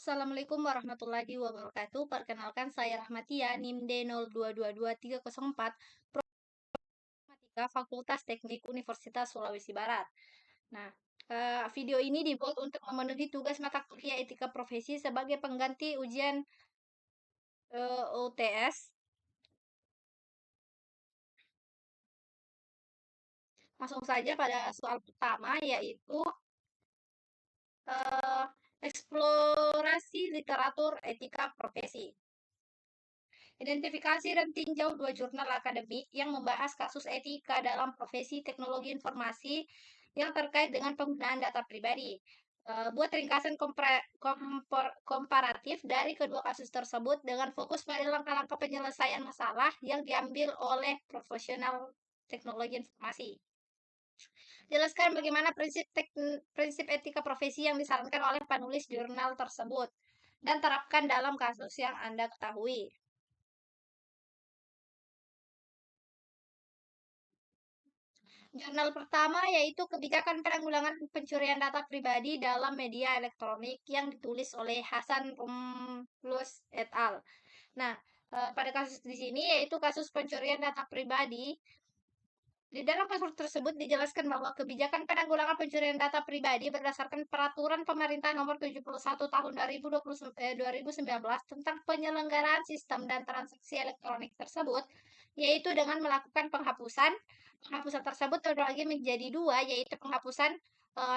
Assalamualaikum warahmatullahi wabarakatuh. Perkenalkan saya Rahmatia, NIM D0222304, Informatika Fakultas Teknik Universitas Sulawesi Barat. Nah, video ini dibuat untuk memenuhi tugas mata kuliah etika profesi sebagai pengganti ujian UTS. Langsung saja pada soal pertama, yaitu eh, eksplorasi literatur etika profesi. Identifikasi dan tinjau dua jurnal akademik yang membahas kasus etika dalam profesi teknologi informasi yang terkait dengan penggunaan data pribadi. Buat ringkasan komparatif dari kedua kasus tersebut dengan fokus pada langkah-langkah penyelesaian masalah yang diambil oleh profesional teknologi informasi. Jelaskan bagaimana prinsip etika profesi yang disarankan oleh penulis jurnal tersebut dan terapkan dalam kasus yang Anda ketahui. Jurnal pertama yaitu Kebijakan Penanggulangan Pencurian Data Pribadi dalam Media Elektronik yang ditulis oleh Hasan Rumlus et al. Nah, pada kasus di sini yaitu kasus pencurian data pribadi. Di dalam kasus tersebut dijelaskan bahwa kebijakan penanggulangan pencurian data pribadi berdasarkan Peraturan Pemerintah Nomor 71 Tahun 2019 tentang penyelenggaraan sistem dan transaksi elektronik tersebut, yaitu dengan melakukan penghapusan. Penghapusan tersebut terbagi menjadi dua, yaitu penghapusan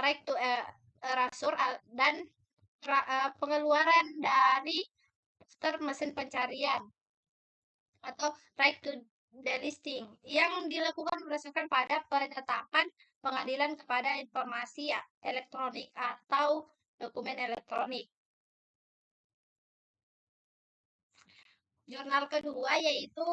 right to erasure dan pengeluaran dari daftar mesin pencarian atau right to delisting yang dilakukan berdasarkan pada penetapan pengadilan kepada informasi elektronik atau dokumen elektronik. Jurnal kedua yaitu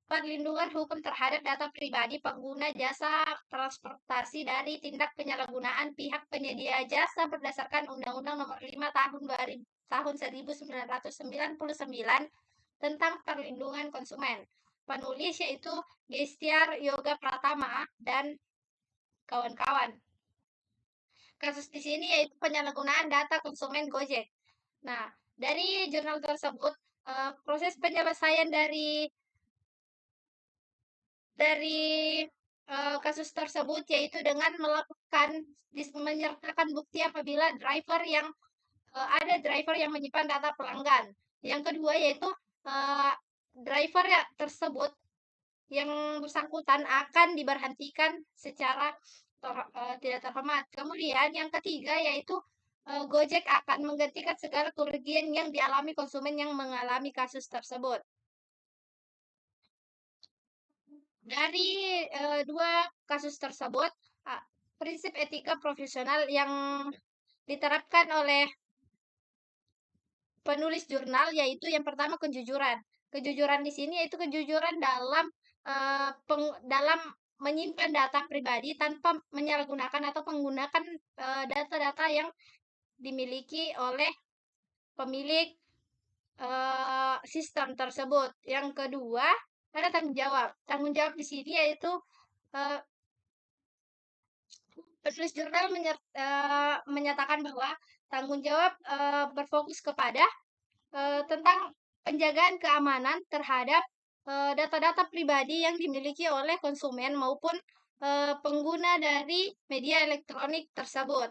Perlindungan Hukum Terhadap Data Pribadi Pengguna Jasa Transportasi dari Tindak Penyalahgunaan Pihak Penyedia Jasa berdasarkan Undang-Undang Nomor 5 Tahun 1999 tentang perlindungan konsumen. Penulis yaitu Gestiar Yoga Pratama dan kawan-kawan. Kasus di sini yaitu penyalahgunaan data konsumen Gojek. Nah, dari jurnal tersebut, proses penyelesaian dari kasus tersebut yaitu dengan melakukan menyertakan bukti apabila ada driver yang menyimpan data pelanggan. Yang kedua yaitu driver tersebut yang bersangkutan akan diberhentikan secara tidak terhormat. Kemudian yang ketiga yaitu Gojek akan menggantikan segala kerugian yang dialami konsumen yang mengalami kasus tersebut. Dari dua kasus tersebut, prinsip etika profesional yang diterapkan oleh penulis jurnal yaitu yang pertama kejujuran. Kejujuran di sini yaitu kejujuran dalam menyimpan data pribadi tanpa menyalahgunakan atau menggunakan data-data yang dimiliki oleh pemilik sistem tersebut. Yang kedua, ada tanggung jawab. Tanggung jawab di sini yaitu penulis jurnal menyatakan bahwa tanggung jawab berfokus kepada tentang penjagaan keamanan terhadap data-data pribadi yang dimiliki oleh konsumen maupun pengguna dari media elektronik tersebut.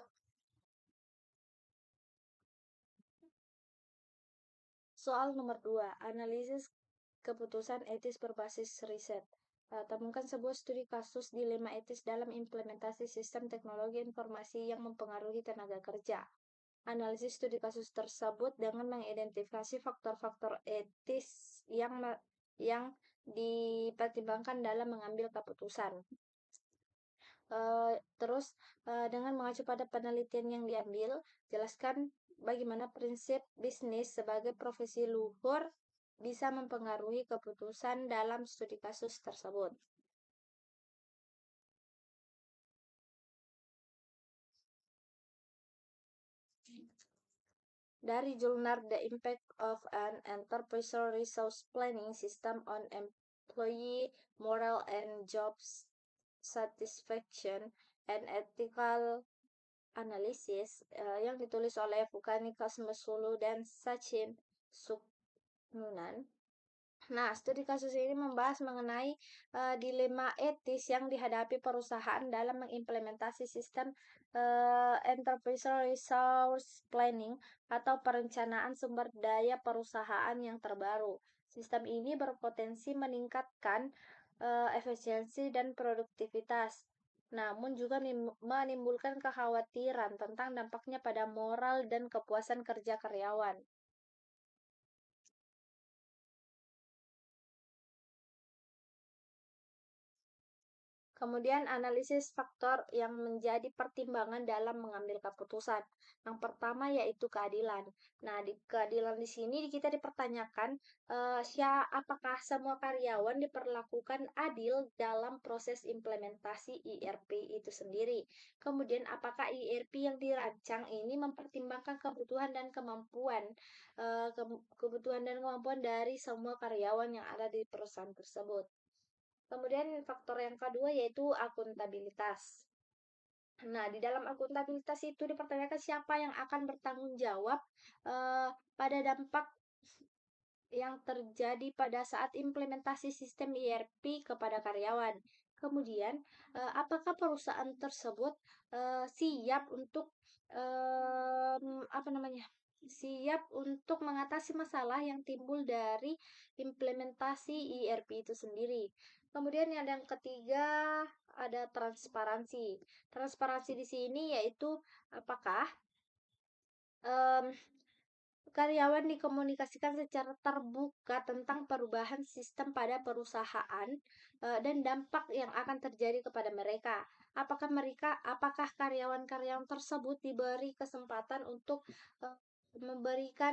Soal nomor 2, analisis keputusan etis berbasis riset. Temukan sebuah studi kasus dilema etis dalam implementasi sistem teknologi informasi yang mempengaruhi tenaga kerja. Analisis studi kasus tersebut dengan mengidentifikasi faktor-faktor etis yang dipertimbangkan dalam mengambil keputusan. Terus dengan mengacu pada penelitian yang diambil, jelaskan bagaimana prinsip bisnis sebagai profesi luhur bisa mempengaruhi keputusan dalam studi kasus tersebut. Dari jurnal The Impact of an Enterprise Resource Planning System on Employee Morale and Job Satisfaction and Ethical analisis yang ditulis oleh Vukanika Mesulu dan Sachin Suknunan. Nah, studi kasus ini membahas mengenai dilema etis yang dihadapi perusahaan dalam mengimplementasi sistem Enterprise Resource Planning atau perencanaan sumber daya perusahaan yang terbaru. Sistem ini berpotensi meningkatkan efisiensi dan produktivitas, namun juga menimbulkan kekhawatiran tentang dampaknya pada moral dan kepuasan kerja karyawan. Kemudian analisis faktor yang menjadi pertimbangan dalam mengambil keputusan. Yang pertama yaitu keadilan. Nah, di keadilan di sini kita dipertanyakan apakah semua karyawan diperlakukan adil dalam proses implementasi ERP itu sendiri. Kemudian apakah ERP yang dirancang ini mempertimbangkan kebutuhan dan kemampuan dari semua karyawan yang ada di perusahaan tersebut. Kemudian faktor yang kedua yaitu akuntabilitas. Nah, di dalam akuntabilitas itu dipertanyakan siapa yang akan bertanggung jawab pada dampak yang terjadi pada saat implementasi sistem ERP kepada karyawan. Kemudian, apakah perusahaan tersebut siap untuk siap untuk mengatasi masalah yang timbul dari implementasi ERP itu sendiri. Kemudian yang ketiga ada transparansi. Transparansi di sini yaitu apakah karyawan dikomunikasikan secara terbuka tentang perubahan sistem pada perusahaan dan dampak yang akan terjadi kepada mereka. Apakah karyawan-karyawan tersebut diberi kesempatan untuk memberikan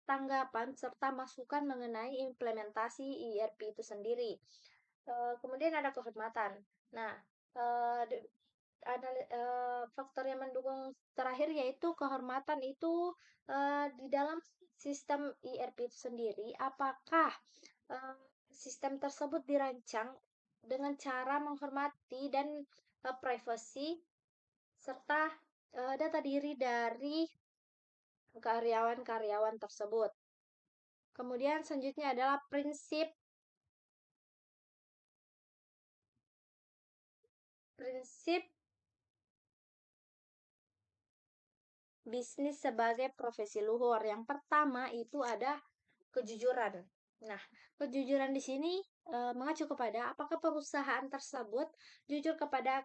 tanggapan serta masukan mengenai implementasi ERP itu sendiri. Kemudian ada kehormatan. Nah, ada faktor yang mendukung terakhir yaitu kehormatan itu di dalam sistem ERP itu sendiri. Apakah sistem tersebut dirancang dengan cara menghormati dan privasi serta data diri dari karyawan-karyawan tersebut. Kemudian selanjutnya adalah prinsip bisnis sebagai profesi luhur. Yang pertama itu ada kejujuran. Nah, kejujuran di sini mengacu kepada apakah perusahaan tersebut jujur kepada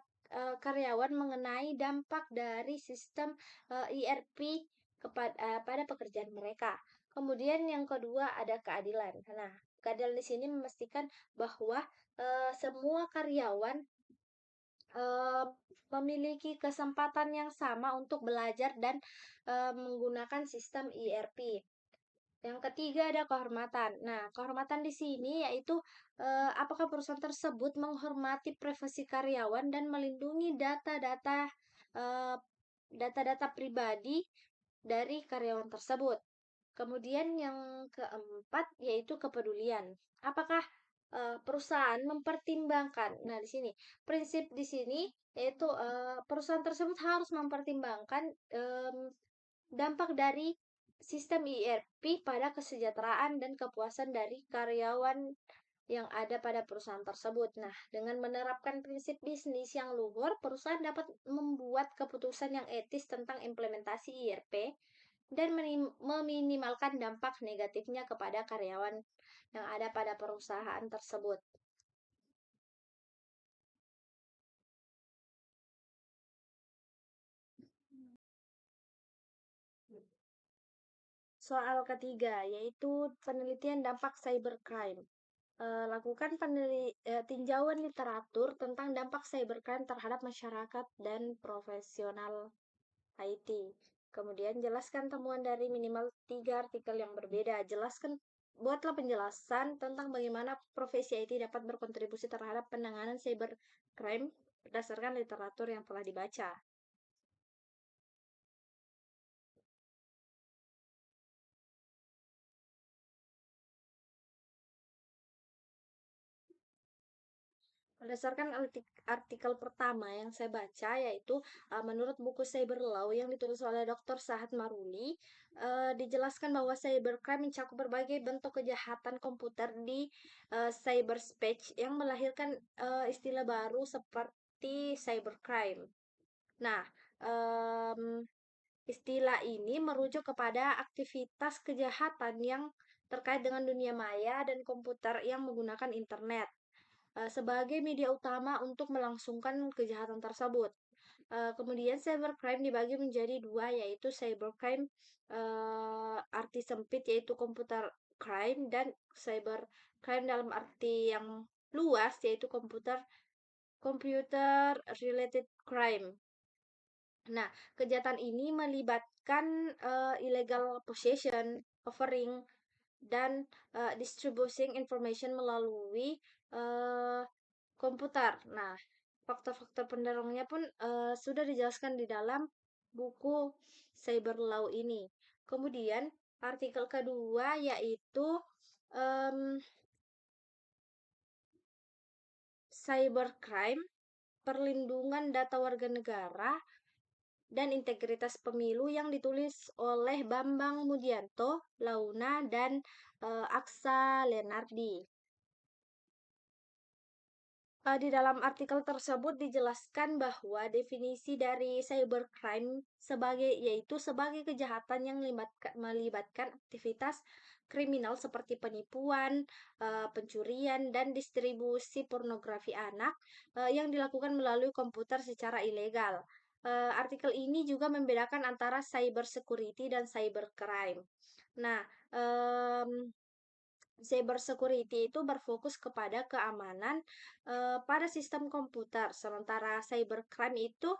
karyawan mengenai dampak dari sistem ERP pada pekerjaan mereka. Kemudian yang kedua ada keadilan. Nah, keadilan di sini memastikan bahwa semua karyawan memiliki kesempatan yang sama untuk belajar dan menggunakan sistem ERP. Yang ketiga ada kehormatan. Nah, kehormatan di sini yaitu apakah perusahaan tersebut menghormati privasi karyawan dan melindungi data-data pribadi dari karyawan tersebut. Kemudian yang keempat yaitu kepedulian. Apakah perusahaan mempertimbangkan? Nah, di sini prinsip di sini yaitu perusahaan tersebut harus mempertimbangkan dampak dari sistem ERP pada kesejahteraan dan kepuasan dari karyawan yang ada pada perusahaan tersebut. Nah, dengan menerapkan prinsip bisnis yang luhur, perusahaan dapat membuat keputusan yang etis tentang implementasi ERP dan meminimalkan dampak negatifnya kepada karyawan yang ada pada perusahaan tersebut. Soal ketiga yaitu penelitian dampak cybercrime. Lakukan tinjauan literatur tentang dampak cybercrime terhadap masyarakat dan profesional IT. Kemudian jelaskan temuan dari minimal 3 artikel yang berbeda. Buatlah penjelasan tentang bagaimana profesi IT dapat berkontribusi terhadap penanganan cybercrime berdasarkan literatur yang telah dibaca. Berdasarkan artikel pertama yang saya baca, yaitu menurut buku Cyber Law yang ditulis oleh Dr. Sahat Maruli, dijelaskan bahwa cybercrime mencakup berbagai bentuk kejahatan komputer di cyberspace yang melahirkan istilah baru seperti cybercrime. Nah, istilah ini merujuk kepada aktivitas kejahatan yang terkait dengan dunia maya dan komputer yang menggunakan internet sebagai media utama untuk melangsungkan kejahatan tersebut. Kemudian cybercrime dibagi menjadi dua, yaitu cybercrime arti sempit yaitu computer crime, dan cybercrime dalam arti yang luas yaitu computer related crime. Nah, kejahatan ini melibatkan illegal possession, offering, dan distributing information melalui uh, komputer. Nah, faktor-faktor pendorongnya pun sudah dijelaskan di dalam buku Cyber Law ini. Kemudian artikel kedua yaitu um, cybercrime, perlindungan data warga negara dan integritas pemilu yang ditulis oleh Bambang Mudianto, Launa, dan Aksa Lenardi. Di dalam artikel tersebut dijelaskan bahwa definisi dari cybercrime yaitu sebagai kejahatan yang melibatkan aktivitas kriminal seperti penipuan, pencurian, dan distribusi pornografi anak yang dilakukan melalui komputer secara ilegal. Artikel ini juga membedakan antara cyber security dan cybercrime. Nah, cyber security itu berfokus kepada keamanan pada sistem komputer, sementara cybercrime itu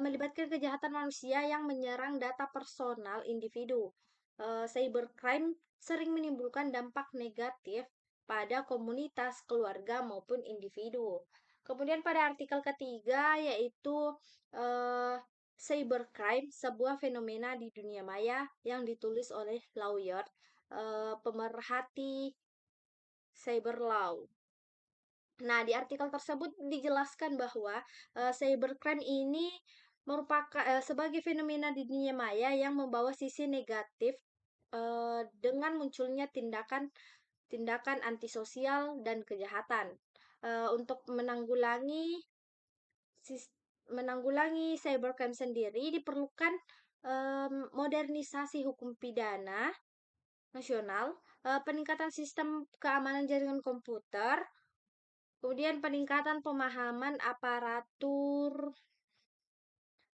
melibatkan kejahatan manusia yang menyerang data personal individu. Cybercrime sering menimbulkan dampak negatif pada komunitas, keluarga, maupun individu. Kemudian pada artikel ketiga yaitu cybercrime, sebuah fenomena di dunia maya yang ditulis oleh lawyer, pemerhati Cyber Law. Nah, di artikel tersebut dijelaskan bahwa cybercrime ini merupakan sebagai fenomena di dunia maya yang membawa sisi negatif dengan munculnya tindakan antisosial dan kejahatan. Untuk menanggulangi cybercrime sendiri diperlukan modernisasi hukum pidana nasional, peningkatan sistem keamanan jaringan komputer, kemudian peningkatan pemahaman aparatur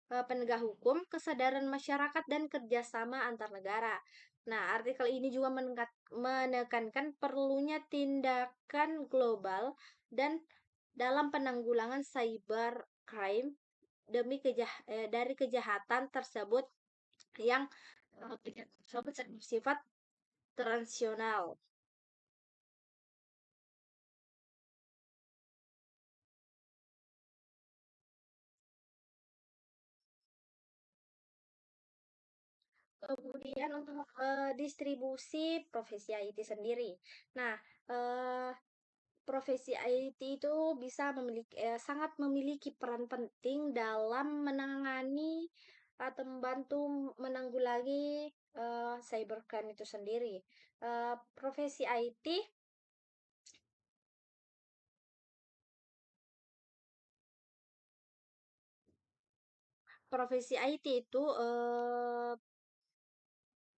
penegak hukum, kesadaran masyarakat, dan kerjasama antar negara. Nah, artikel ini juga menekankan perlunya tindakan global dan dalam penanggulangan cybercrime dari kejahatan tersebut yang bersifat transnasional. Kemudian untuk distribusi profesi IT sendiri. Nah, profesi IT itu sangat memiliki peran penting dalam menangani atau membantu menanggulangi cybercrime itu sendiri. Profesi IT itu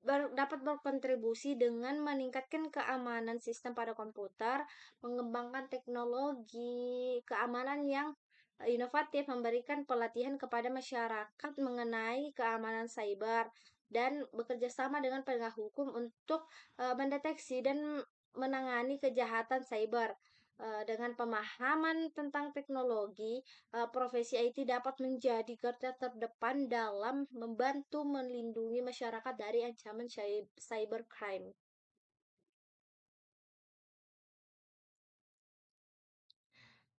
dapat berkontribusi dengan meningkatkan keamanan sistem pada komputer, mengembangkan teknologi keamanan yang inovatif, memberikan pelatihan kepada masyarakat mengenai keamanan cyber, dan bekerja sama dengan penegak hukum untuk mendeteksi dan menangani kejahatan cyber. Dengan pemahaman tentang teknologi, profesi IT dapat menjadi garda terdepan dalam membantu melindungi masyarakat dari ancaman cybercrime.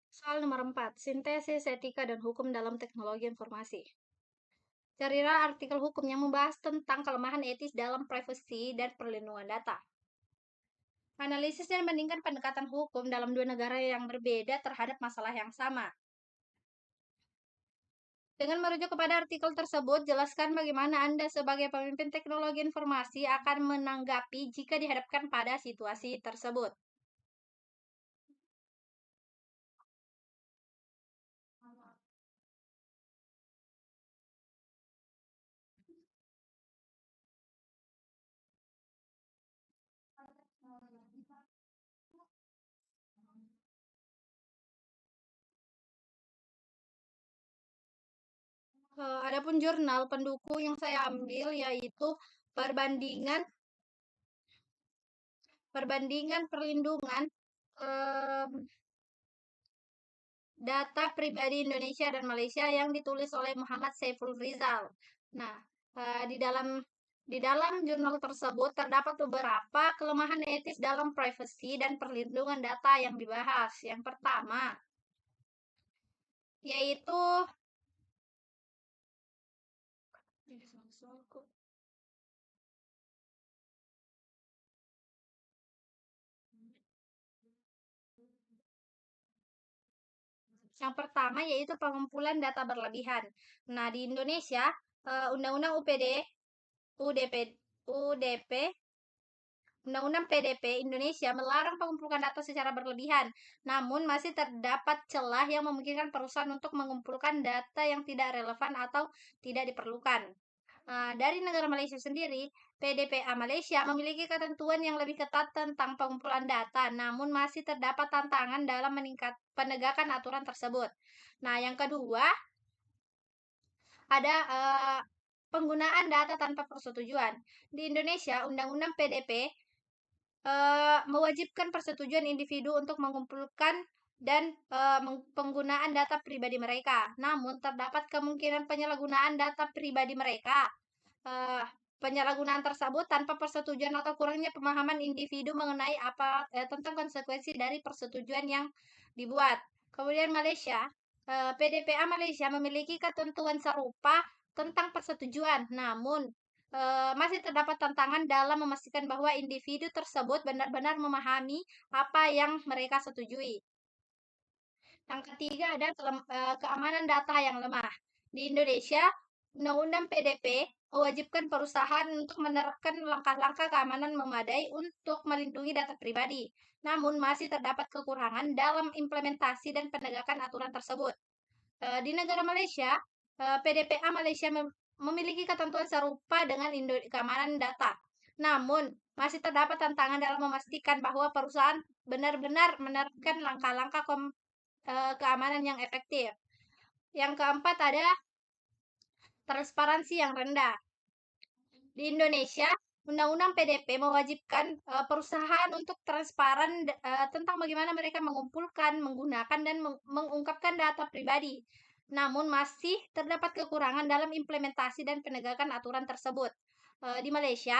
Soal nomor 4, sintesis etika dan hukum dalam teknologi informasi. Carilah artikel hukum yang membahas tentang kelemahan etis dalam privasi dan perlindungan data. Analisis dan bandingkan pendekatan hukum dalam dua negara yang berbeda terhadap masalah yang sama. Dengan merujuk kepada artikel tersebut, jelaskan bagaimana Anda sebagai pemimpin teknologi informasi akan menanggapi jika dihadapkan pada situasi tersebut. Adapun jurnal pendukung yang saya ambil yaitu perbandingan perbandingan perlindungan data pribadi Indonesia dan Malaysia yang ditulis oleh Muhammad Saiful Rizal. Nah, di dalam jurnal tersebut terdapat beberapa kelemahan etis dalam privasi dan perlindungan data yang dibahas. Yang pertama, yaitu yang pertama yaitu pengumpulan data berlebihan. Nah, di Indonesia, Undang-Undang UDP, UDP, Undang-Undang PDP Indonesia melarang pengumpulan data secara berlebihan. Namun, masih terdapat celah yang memungkinkan perusahaan untuk mengumpulkan data yang tidak relevan atau tidak diperlukan. Dari negara Malaysia sendiri, PDPA Malaysia memiliki ketentuan yang lebih ketat tentang pengumpulan data, namun masih terdapat tantangan dalam penegakan aturan tersebut. Nah, yang kedua, ada penggunaan data tanpa persetujuan. Di Indonesia, Undang-Undang PDP mewajibkan persetujuan individu untuk mengumpulkan dan penggunaan data pribadi mereka. Namun, terdapat kemungkinan penyalahgunaan data pribadi mereka. Penyalahgunaan tersebut tanpa persetujuan atau kurangnya pemahaman individu mengenai tentang konsekuensi dari persetujuan yang dibuat. Kemudian Malaysia, PDPA Malaysia memiliki ketentuan serupa tentang persetujuan, namun masih terdapat tantangan dalam memastikan bahwa individu tersebut benar-benar memahami apa yang mereka setujui. Yang ketiga ada keamanan data yang lemah. Di Indonesia, Undang-Undang PDP mewajibkan perusahaan untuk menerapkan langkah-langkah keamanan memadai untuk melindungi data pribadi. Namun masih terdapat kekurangan dalam implementasi dan penegakan aturan tersebut. Di negara Malaysia, PDPA Malaysia memiliki ketentuan serupa dengan keamanan data. Namun, masih terdapat tantangan dalam memastikan bahwa perusahaan benar-benar menerapkan langkah-langkah keamanan yang efektif. Yang keempat ada transparansi yang rendah. Di Indonesia, Undang-Undang PDP mewajibkan perusahaan untuk transparan tentang bagaimana mereka mengumpulkan, menggunakan, dan mengungkapkan data pribadi. Namun masih terdapat kekurangan dalam implementasi dan penegakan aturan tersebut. Di Malaysia,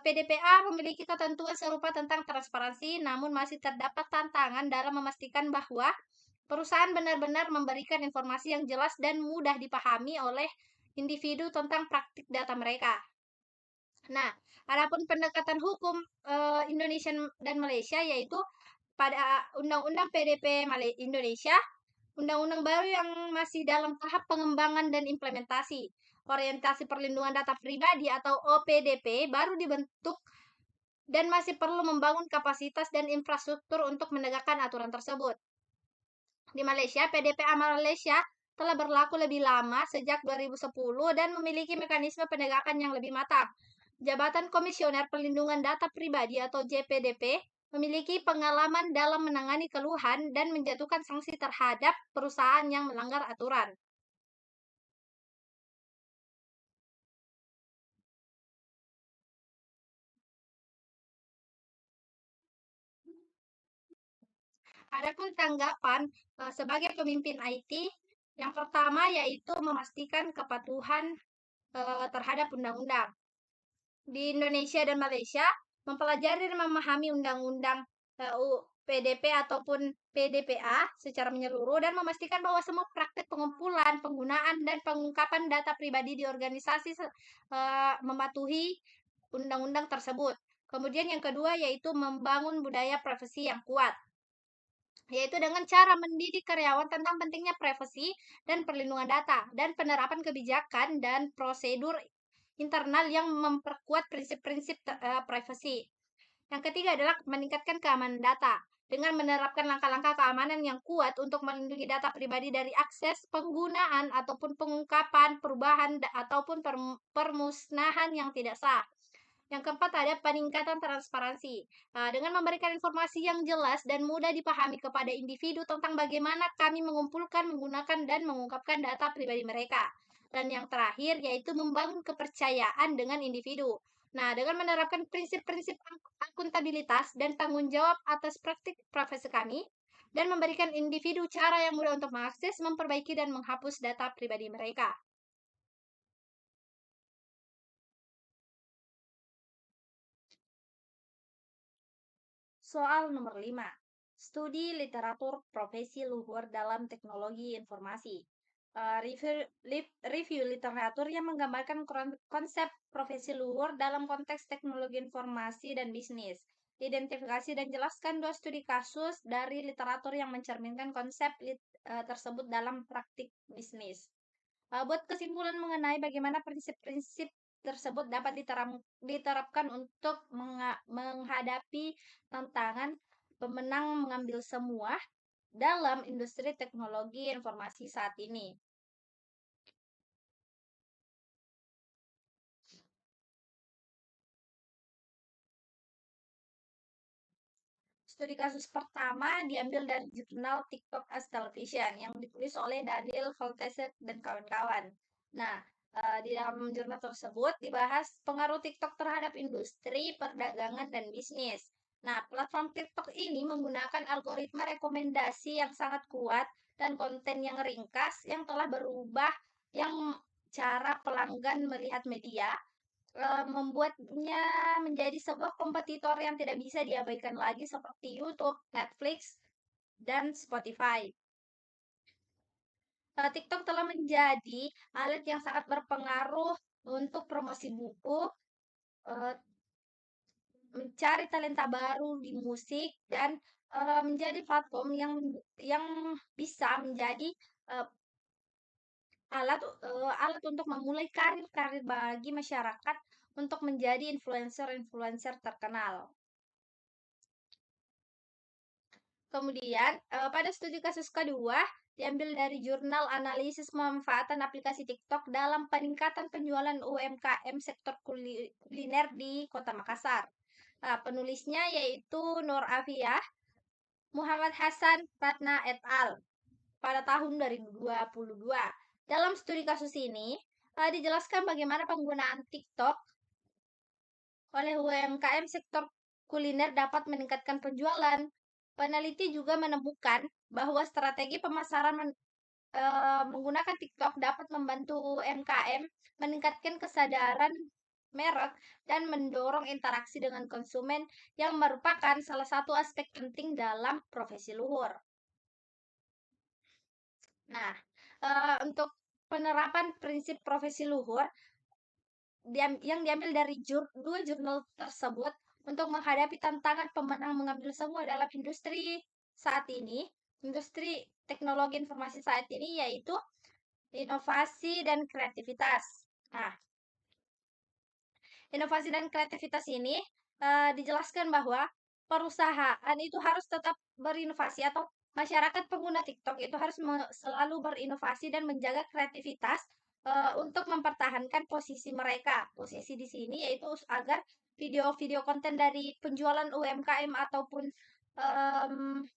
PDPA memiliki ketentuan serupa tentang transparansi, namun masih terdapat tantangan dalam memastikan bahwa perusahaan benar-benar memberikan informasi yang jelas dan mudah dipahami oleh individu tentang praktik data mereka. Nah, adapun pendekatan hukum Indonesia dan Malaysia yaitu pada Undang-Undang PDP Indonesia, undang-undang baru yang masih dalam tahap pengembangan dan implementasi. Orientasi perlindungan data pribadi atau OPDP baru dibentuk dan masih perlu membangun kapasitas dan infrastruktur untuk menegakkan aturan tersebut. Di Malaysia, PDPA Malaysia telah berlaku lebih lama sejak 2010 dan memiliki mekanisme penegakan yang lebih matang. Jabatan Komisioner Perlindungan Data Pribadi atau JPDP memiliki pengalaman dalam menangani keluhan dan menjatuhkan sanksi terhadap perusahaan yang melanggar aturan. Adapun tanggapan sebagai pemimpin IT, yang pertama yaitu memastikan kepatuhan terhadap undang-undang. Di Indonesia dan Malaysia, mempelajari dan memahami undang-undang PDP ataupun PDPA secara menyeluruh dan memastikan bahwa semua praktik pengumpulan, penggunaan, dan pengungkapan data pribadi di organisasi mematuhi undang-undang tersebut. Kemudian yang kedua yaitu membangun budaya privasi yang kuat, yaitu dengan cara mendidik karyawan tentang pentingnya privasi dan perlindungan data dan penerapan kebijakan dan prosedur internal yang memperkuat prinsip-prinsip privasi. Yang ketiga adalah meningkatkan keamanan data dengan menerapkan langkah-langkah keamanan yang kuat untuk melindungi data pribadi dari akses, penggunaan, ataupun pengungkapan, perubahan, ataupun permusnahan yang tidak sah. Yang keempat ada peningkatan transparansi. Dengan memberikan informasi yang jelas dan mudah dipahami kepada individu tentang bagaimana kami mengumpulkan, menggunakan, dan mengungkapkan data pribadi mereka. Dan yang terakhir yaitu membangun kepercayaan dengan individu. Nah, dengan menerapkan prinsip-prinsip akuntabilitas dan tanggung jawab atas praktik profesi kami, dan memberikan individu cara yang mudah untuk mengakses, memperbaiki, dan menghapus data pribadi mereka. Soal nomor 5. Studi literatur profesi luhur dalam teknologi informasi. Review literatur yang menggambarkan konsep profesi luhur dalam konteks teknologi informasi dan bisnis. Identifikasi dan jelaskan dua studi kasus dari literatur yang mencerminkan konsep tersebut dalam praktik bisnis. Buat kesimpulan mengenai bagaimana prinsip-prinsip tersebut dapat diterapkan untuk menghadapi tantangan pemenang mengambil semua dalam industri teknologi informasi saat ini. Studi kasus pertama diambil dari jurnal TikTok as Television yang ditulis oleh Daniel Voltesek dan kawan-kawan. Nah, di dalam jurnal tersebut dibahas pengaruh TikTok terhadap industri, perdagangan, dan bisnis. Nah, platform TikTok ini menggunakan algoritma rekomendasi yang sangat kuat dan konten yang ringkas yang telah berubah yang cara pelanggan melihat media, membuatnya menjadi sebuah kompetitor yang tidak bisa diabaikan lagi seperti YouTube, Netflix, dan Spotify. TikTok telah menjadi alat yang sangat berpengaruh untuk promosi buku, eh, mencari talenta baru di musik, dan menjadi platform yang bisa menjadi eh, alat untuk memulai karir-karir bagi masyarakat untuk menjadi influencer-influencer terkenal. Kemudian, pada studi kasus kedua, diambil dari jurnal analisis pemanfaatan aplikasi TikTok dalam peningkatan penjualan UMKM sektor kuliner di Kota Makassar. Penulisnya yaitu Nur Afiyah, Muhammad Hasan Ratna et al. Pada tahun 2022. Dalam studi kasus ini, dijelaskan bagaimana penggunaan TikTok oleh UMKM sektor kuliner dapat meningkatkan penjualan. Peneliti juga menemukan bahwa strategi pemasaran menggunakan TikTok dapat membantu UMKM meningkatkan kesadaran merek dan mendorong interaksi dengan konsumen yang merupakan salah satu aspek penting dalam profesi luhur. Nah, untuk penerapan prinsip profesi luhur yang diambil dari dua jurnal tersebut untuk menghadapi tantangan pemenang mengambil semua dalam industri saat ini, industri teknologi informasi saat ini, yaitu inovasi dan kreativitas. Nah, inovasi dan kreativitas ini dijelaskan bahwa perusahaan itu harus tetap berinovasi atau masyarakat pengguna TikTok itu harus selalu berinovasi dan menjaga kreativitas untuk mempertahankan posisi mereka. Posisi di sini yaitu agar video-video konten dari penjualan UMKM ataupun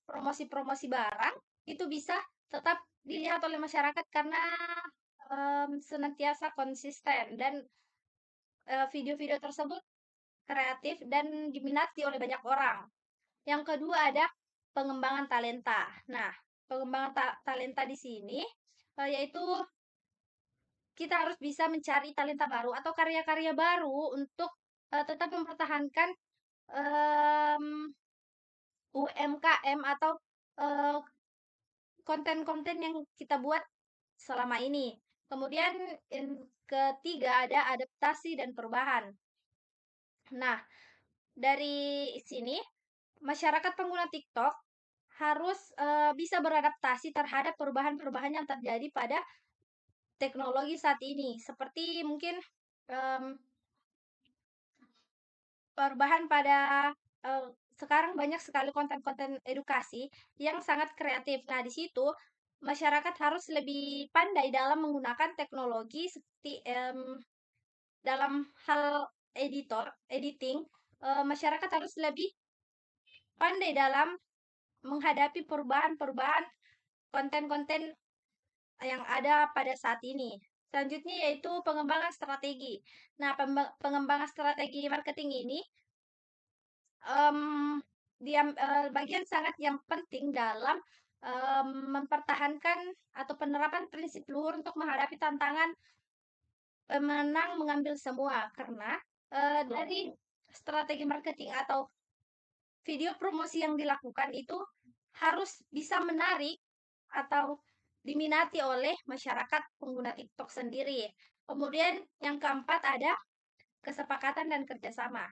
promosi-promosi barang itu bisa tetap dilihat oleh masyarakat karena senantiasa konsisten dan video-video tersebut kreatif dan diminati oleh banyak orang. Yang kedua ada pengembangan talenta. Nah, pengembangan talenta di sini yaitu kita harus bisa mencari talenta baru atau karya-karya baru untuk tetap mempertahankan UMKM atau konten-konten yang kita buat selama ini. Kemudian yang ketiga ada adaptasi dan perubahan. Nah, dari sini, masyarakat pengguna TikTok harus, bisa beradaptasi terhadap perubahan-perubahan yang terjadi pada teknologi saat ini. Seperti mungkin, mmm, perubahan pada, eee, sekarang banyak sekali konten-konten edukasi yang sangat kreatif. Nah, di situ masyarakat harus lebih pandai dalam menggunakan teknologi seperti, dalam hal editing, masyarakat harus lebih pandai dalam menghadapi perubahan-perubahan konten-konten yang ada pada saat ini. Selanjutnya yaitu pengembangan strategi. Nah, pengembangan strategi marketing ini, bagian sangat yang penting dalam, mempertahankan atau penerapan prinsip luhur untuk menghadapi tantangan pemenang mengambil semua. Karena, dari strategi marketing atau video promosi yang dilakukan itu harus bisa menarik atau diminati oleh masyarakat pengguna TikTok sendiri. Kemudian yang keempat ada kesepakatan dan kerjasama.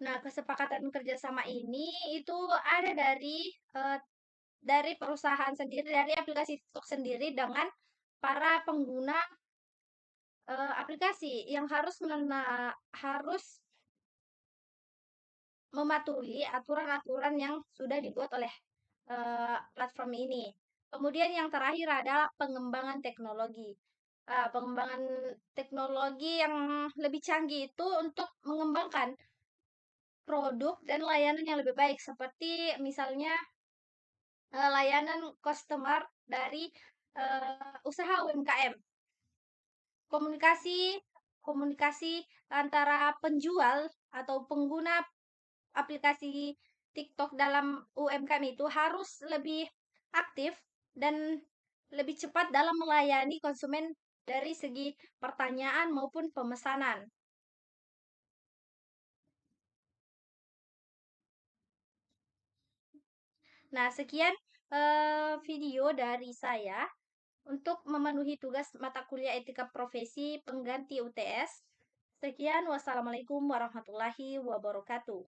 Nah, kesepakatan kerjasama ini itu ada dari perusahaan sendiri, dari aplikasi TikTok sendiri dengan para pengguna aplikasi yang harus mematuhi aturan-aturan yang sudah dibuat oleh platform ini. Kemudian yang terakhir adalah pengembangan teknologi. Pengembangan teknologi yang lebih canggih itu untuk mengembangkan produk dan layanan yang lebih baik, seperti misalnya layanan customer dari usaha UMKM. Komunikasi komunikasi antara penjual atau pengguna aplikasi TikTok dalam UMKM itu harus lebih aktif dan lebih cepat dalam melayani konsumen dari segi pertanyaan maupun pemesanan. Nah, sekian video dari saya untuk memenuhi tugas mata kuliah etika profesi pengganti UTS. Sekian, wassalamualaikum warahmatullahi wabarakatuh.